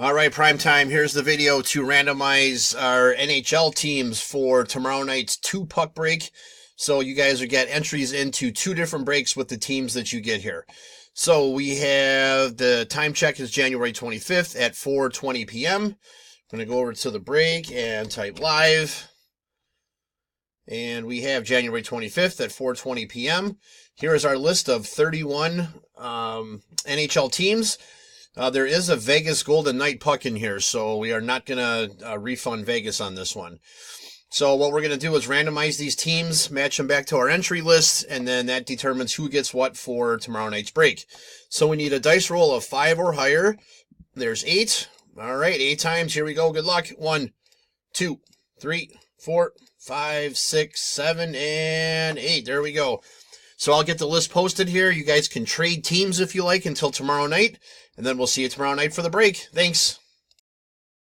All right, prime time. Here's the video to randomize our NHL teams for tomorrow night's 2-puck break. So you guys will get entries into 2 different breaks with the teams that you get here. So we have the time check is January 25th at 4:20 p.m. I'm going to go over to the break and type live. And we have January 25th at 4:20 p.m. Here is our list of 31 NHL teams. There is a Vegas Golden Knight puck in here, so we are not going to refund Vegas on this one. So what we're going to do is randomize these teams, match them back to our entry list, and then that determines who gets what for tomorrow night's break. So we need a dice roll of 5 or higher. There's 8. All right, 8 times. Here we go. Good luck. 1, 2, 3, 4, 5, 6, 7, and 8. There we go. So I'll get the list posted here. You guys can trade teams if you like until tomorrow night, and then we'll see you tomorrow night for the break. Thanks.